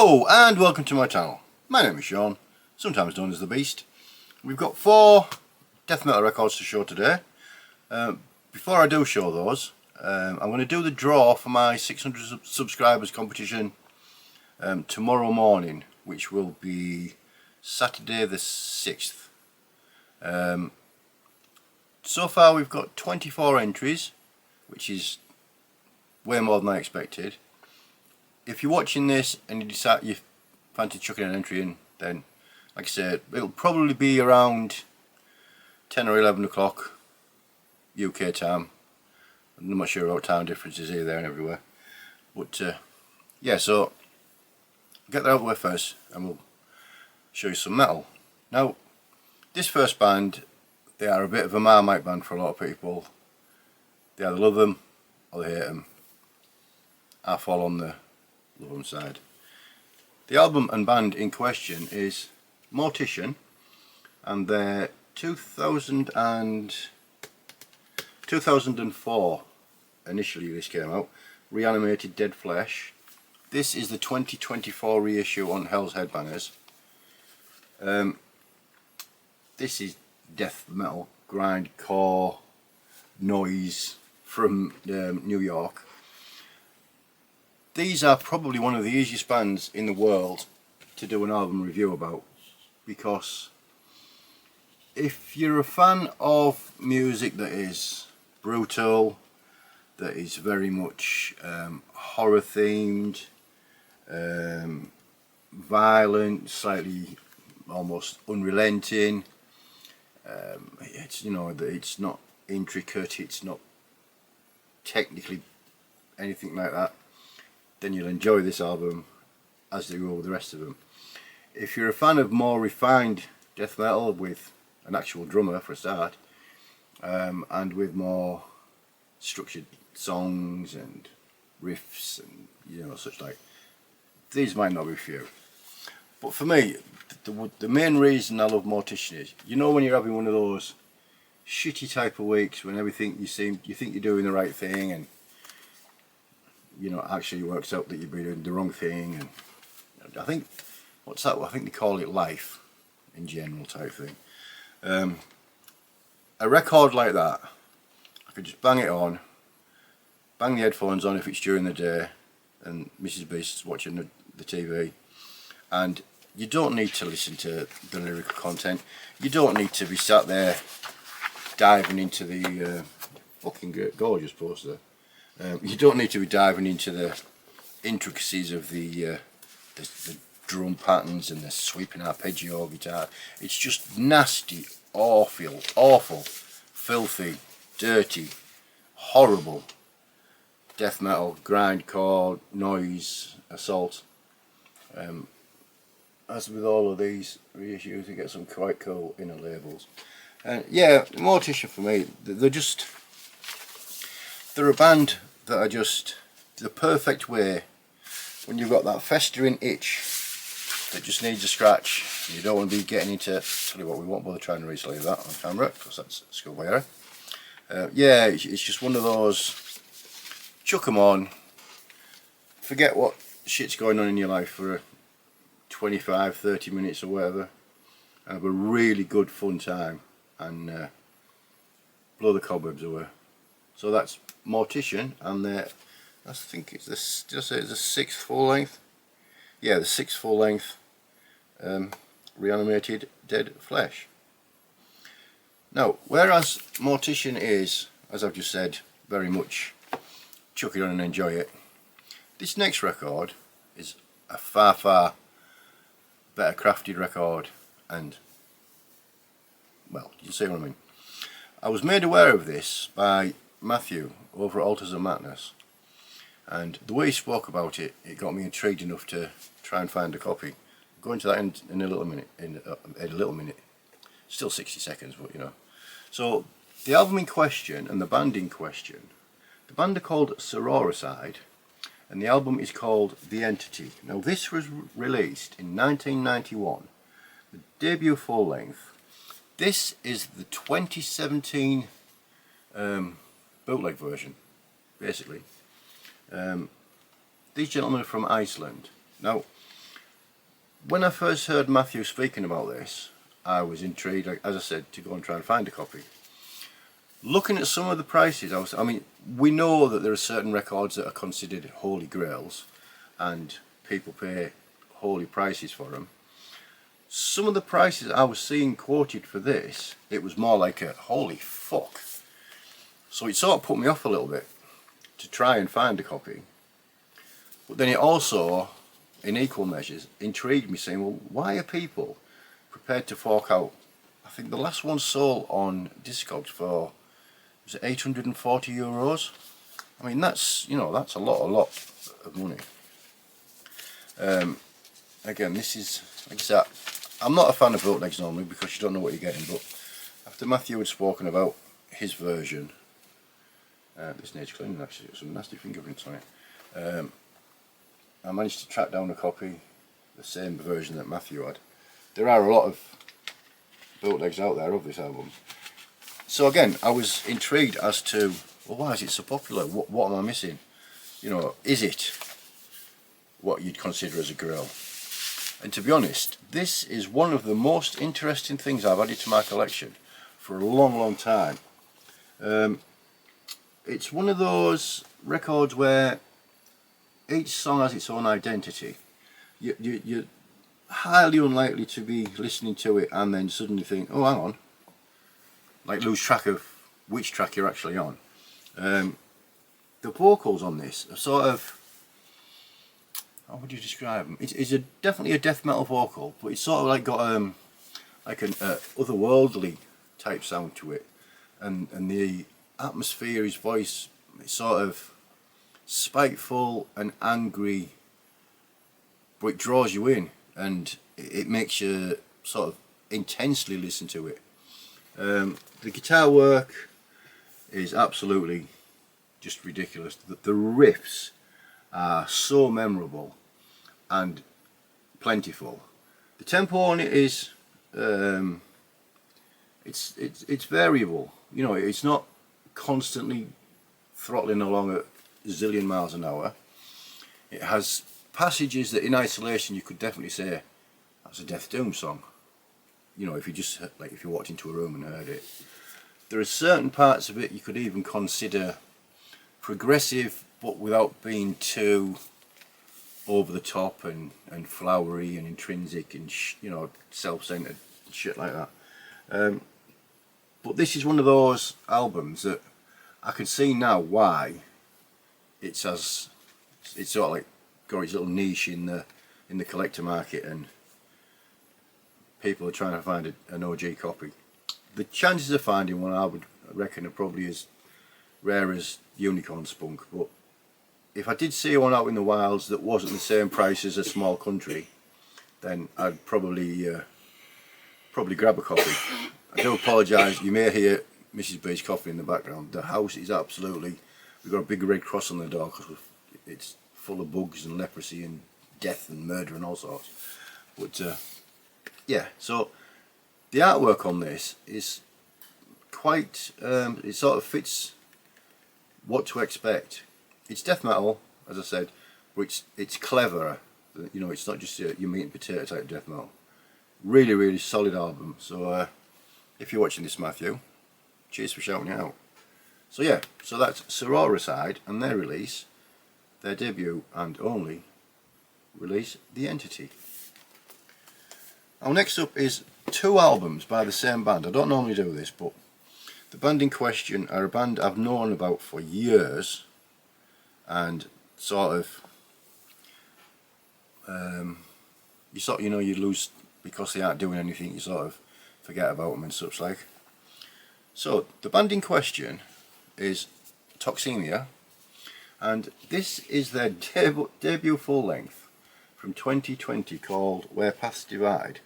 Hello and welcome to my channel. My name is Sean, sometimes known as The Beast. We've got 4 death metal records to show today. Before I do show those, I'm going to do the draw for my 600 subscribers competition tomorrow morning, which will be Saturday the 6th. So far we've got 24 entries, which is way more than I expected. If you're watching this and you decide you fancy chucking an entry in, then like I said, it'll probably be around 10 or 11 o'clock UK time. I'm not sure what time difference is here, there and everywhere, but yeah, so get that out of the way first and we'll show you some metal. Now this first band, they are a bit of a Marmite band for a lot of people. They either love them or they hate them. I fall on the love them side. The album and band in question is Mortician, and their 2004 initially this came out, Reanimated Dead Flesh. This is the 2024 reissue on Hell's Headbangers. This is death metal, grindcore, noise from New York. These are probably one of the easiest bands in the world to do an album review about, because if you're a fan of music that is brutal, that is very much horror themed, violent, slightly almost unrelenting, it's, you know, it's not intricate, it's not technically anything like that, then you'll enjoy this album as they will with the rest of them. If you're a fan of more refined death metal with an actual drummer for a start, and with more structured songs and riffs and, you know, such like, these might not be for you. But for me, the main reason I love Mortician is, you know, when you're having one of those shitty type of weeks when everything you think you're doing the right thing, and you know, actually works out that you've been doing the wrong thing, and I think, what's that? I think they call it life in general type thing. A record like that, I could just bang it on, bang the headphones on if it's during the day and Mrs. Beast's watching the TV, and you don't need to listen to the lyrical content. You don't need to be sat there diving into the fucking gorgeous poster. You don't need to be diving into the intricacies of the drum patterns and the sweeping arpeggio guitar. It's just nasty, awful, filthy, dirty, horrible death metal, grindcore, noise, assault. As with all of these reissues, you get some quite cool inner labels. And yeah, Mortician for me, they're a band that are just the perfect way when you've got that festering itch that just needs a scratch. You don't want to be getting into, tell you what, we won't bother trying to reslave that on camera because that's schoolboy error. Yeah, it's just one of those, chuck them on, forget what shit's going on in your life for 25-30 minutes or whatever, and have a really good fun time and blow the cobwebs away. So that's Mortician, and I think it's this. Did I say it's the 6th full length? Yeah, the 6th full length Reanimated Dead Flesh. Now, whereas Mortician is, as I've just said, very much chuck it on and enjoy it, this next record is a far better crafted record, and well, you see what I mean. I was made aware of this by Matthew over at Altars of Madness, and the way he spoke about it, it got me intrigued enough to try and find a copy. I'll go into that in a little minute. In a little minute, still 60 seconds, but you know. So the album in question and the band in question, the band are called Sororicide, and the album is called The Entity. Now this was released in 1991, the debut full length. This is the 2017 bootleg version, basically. These gentlemen are from Iceland. Now, when I first heard Matthew speaking about this, I was intrigued, as I said, to go and try and find a copy. Looking at some of the prices, I mean, we know that there are certain records that are considered holy grails and people pay holy prices for them. Some of the prices I was seeing quoted for this, it was more like a holy fuck. So it sort of put me off a little bit to try and find a copy. But then it also, in equal measures, intrigued me, saying, well, why are people prepared to fork out? I think the last one sold on Discogs for, was it €840? I mean, that's, you know, that's a lot of money. Again, this is, like I said, I'm not a fan of bootlegs normally because you don't know what you're getting, but after Matthew had spoken about his version, this needs cleaning actually, got some nasty fingerprints on it. I managed to track down a copy, the same version that Matthew had. There are a lot of bootlegs out there of this album. So again, I was intrigued as to, well, why is it so popular? What am I missing? You know, is it what you'd consider as a grail? And to be honest, this is one of the most interesting things I've added to my collection for a long time. It's one of those records where each song has its own identity. You're highly unlikely to be listening to it and then suddenly think, oh, hang on, like lose track of which track you're actually on. The vocals on this are sort of, how would you describe them? It's definitely a death metal vocal, but it's sort of like got like an otherworldly type sound to it, and the atmosphere, his voice, it's sort of spiteful and angry, but it draws you in and it makes you sort of intensely listen to it. The guitar work is absolutely just ridiculous. The riffs are so memorable and plentiful. The tempo on it is it's variable. You know, it's not constantly throttling along at a zillion miles an hour. It has passages that in isolation you could definitely say that's a Death Doom song. You know, if you just, like, if you walked into a room and heard it. There are certain parts of it you could even consider progressive, but without being too over the top and flowery and intrinsic and you know, self-centered and shit like that. But this is one of those albums that I can see now why it's sort of like got its little niche in the collector market, and people are trying to find an OG copy. The chances of finding one, I would reckon, are probably as rare as Unicorn Spunk, but if I did see one out in the wilds that wasn't the same price as A Small Country, then I'd probably grab a copy. I do apologise, you may hear Mrs. B's coffee in the background. The house is absolutely, we've got a big red cross on the door because it's full of bugs and leprosy and death and murder and all sorts. But yeah, so the artwork on this is quite, it sort of fits what to expect. It's death metal, as I said, but it's cleverer. You know, it's not just your meat and potato type death metal. Really solid album. So if you're watching this, Matthew, cheers for shouting it out. So yeah, so that's Sororicide and their release, their debut and only release, The Entity. Now next up is two albums by the same band. I don't normally do this, but the band in question are a band I've known about for years, and sort of you know, you lose, because they aren't doing anything, you sort of forget about them and such like. So the band in question is Toxemia, and this is their debut full length from 2020 called Where Paths Divide.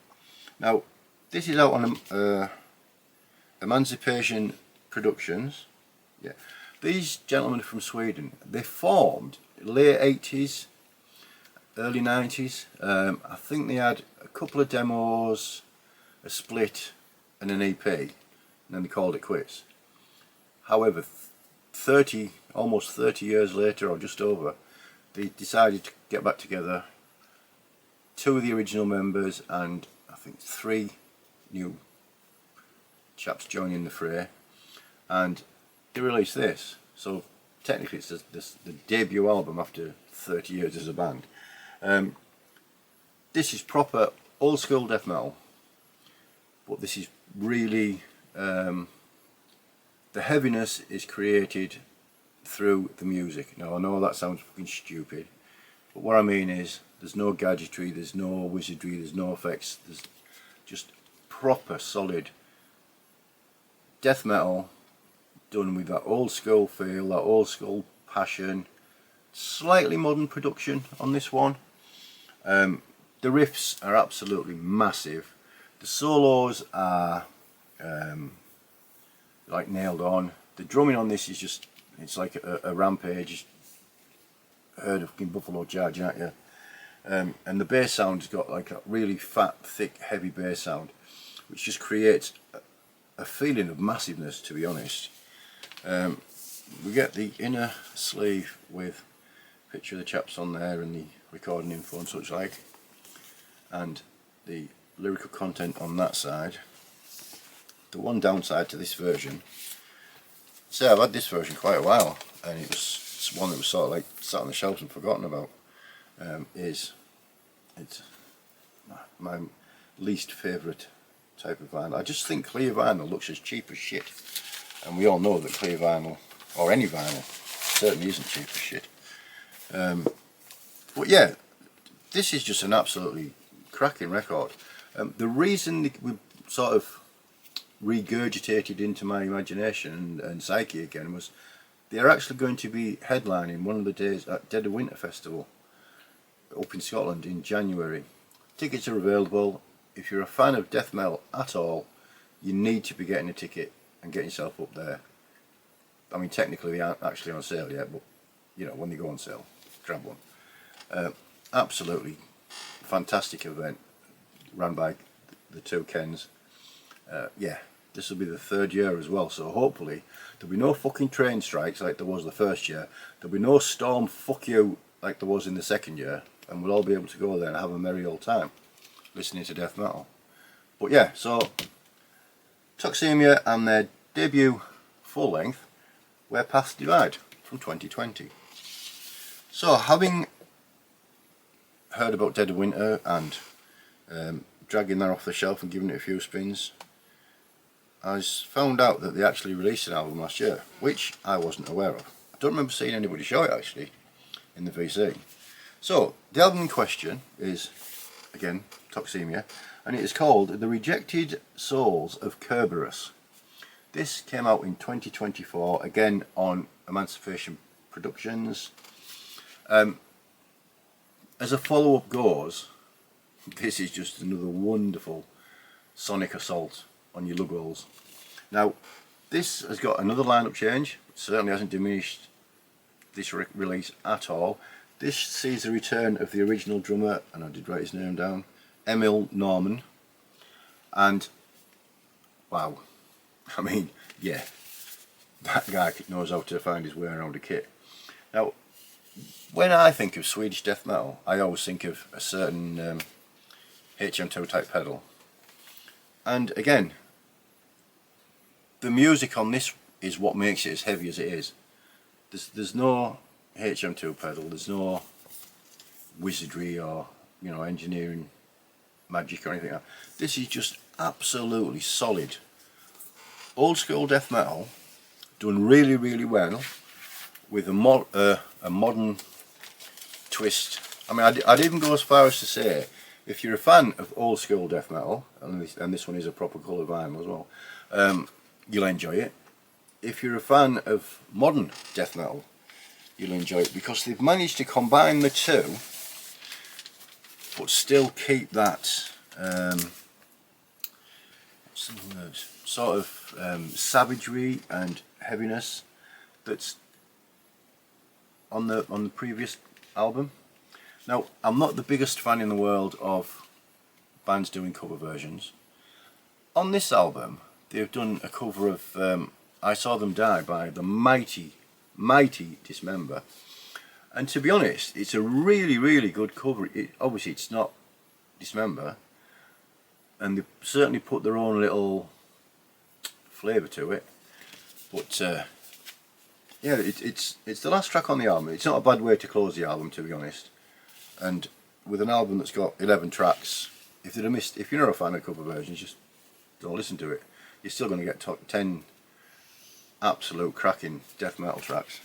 Now this is out on Emancipation Productions. Yeah, these gentlemen from Sweden, they formed late 80s, early 90s. I think they had a couple of demos, a split and an EP, and then they called it quits. However, almost 30 years later, or just over, they decided to get back together, 2 of the original members and I think 3 new chaps joining the fray, and they released this. So technically it's the debut album after 30 years as a band. This is proper old school death metal, but this is really the heaviness is created through the music. Now I know that sounds fucking stupid, but what I mean is there's no gadgetry, there's no wizardry, there's no effects, there's just proper solid death metal done with that old school feel, that old school passion. Slightly modern production on this one. The riffs are absolutely massive. The solos are like nailed on. The drumming on this is just, it's like a rampage. Heard of King Buffalo charging at you. And the bass sound's got like a really fat, thick, heavy bass sound, which just creates a feeling of massiveness, to be honest. We get the inner sleeve with a picture of the chaps on there and the recording info and such like, and the lyrical content on that side. The one downside to this version, so I've had this version quite a while, and it was one that was sort of like sat on the shelves and forgotten about, it's my least favourite type of vinyl. I just think clear vinyl looks as cheap as shit, and we all know that clear vinyl, or any vinyl, certainly isn't cheap as shit. But yeah, this is just an absolutely cracking record. The reason we sort of regurgitated into my imagination and psyche again was they're actually going to be headlining one of the days at Dead of Winter Festival up in Scotland in January. Tickets are available. If you're a fan of death metal at all, you need to be getting a ticket and getting yourself up there. I mean, technically they aren't actually on sale yet, but you know, when they go on sale, grab one. Absolutely fantastic event run by the 2 Kens. Yeah, this will be the 3rd year as well, so hopefully there'll be no fucking train strikes like there was the 1st year. There'll be no storm fuck you like there was in the 2nd year, and we'll all be able to go there and have a merry old time listening to death metal. But yeah, so Toxemia and their debut full length, Where Paths Divide, from 2020. So having heard about Dead of Winter and dragging that off the shelf and giving it a few spins, I found out that they actually released an album last year, which I wasn't aware of. I don't remember seeing anybody show it actually in the VC. So the album in question is, again, Toxemia, and it is called The Rejected Souls of Kerberos. This came out in 2024, again on Emancipation Productions. As a follow-up goes, this is just another wonderful sonic assault on your lug rolls. Now, this has got another lineup change. It certainly hasn't diminished this release at all. This sees the return of the original drummer, and I did write his name down, Emil Norman. And wow, I mean, yeah, that guy knows how to find his way around a kit. Now, when I think of Swedish death metal, I always think of a certain HM2 type pedal. And again, the music on this is what makes it as heavy as it is. There's no HM2 pedal, there's no wizardry or, you know, engineering magic or anything like that. This is just absolutely solid old school death metal done really, really well with a modern twist. I mean, I'd even go as far as to say, if you're a fan of old school death metal, and this one is a proper colour vinyl as well, you'll enjoy it. If you're a fan of modern death metal, you'll enjoy it, because they've managed to combine the two but still keep that sort of savagery and heaviness that's on the previous album. Now, I'm not the biggest fan in the world of bands doing cover versions. On this album, they've done a cover of I Saw Them Die by the mighty Dismember. And to be honest, it's a really, really good cover. Obviously, it's not Dismember, and they certainly put their own little flavour to it. But yeah, it's the last track on the album. It's not a bad way to close the album, to be honest. And with an album that's got 11 tracks, if you're not a fan of cover versions, just don't listen to it. You're still going to get 10 absolute cracking death metal tracks.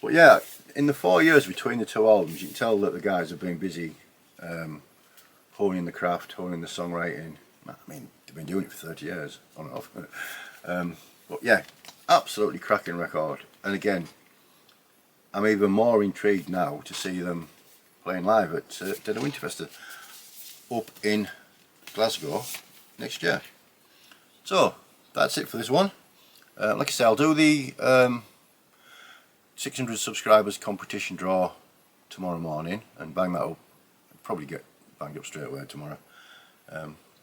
But yeah, in the 4 years between the two albums, you can tell that the guys have been busy honing the craft, honing the songwriting. I mean, they've been doing it for 30 years, on and off. But yeah, absolutely cracking record. And again, I'm even more intrigued now to see them playing live at Dead of Winterfest up in Glasgow next year. So that's it for this one. Like I say, I'll do the 600 subscribers competition draw tomorrow morning and bang that up. I'll probably get banged up straight away tomorrow.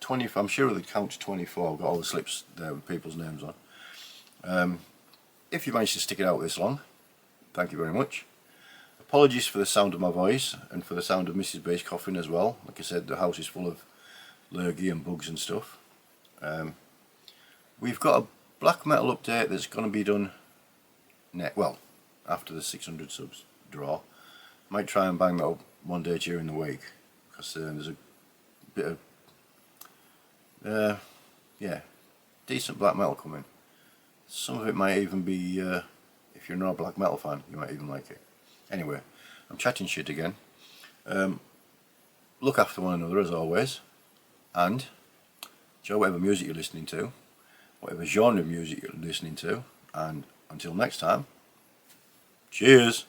20, I'm sure the count to 24. I've got all the slips there with people's names on. If you managed to stick it out this long, thank you very much. Apologies for the sound of my voice and for the sound of Mrs. B's coughing as well. Like I said, the house is full of lurgy and bugs and stuff. We've got a black metal update that's going to be done after the 600 subs draw. Might try and bang that up one day during the week, because there's a bit of decent black metal coming. Some of it might even be, if you're not a black metal fan, you might even like it. Anyway, I'm chatting shit again. Look after one another as always, and enjoy whatever music you're listening to, whatever genre of music you're listening to, and until next time, cheers!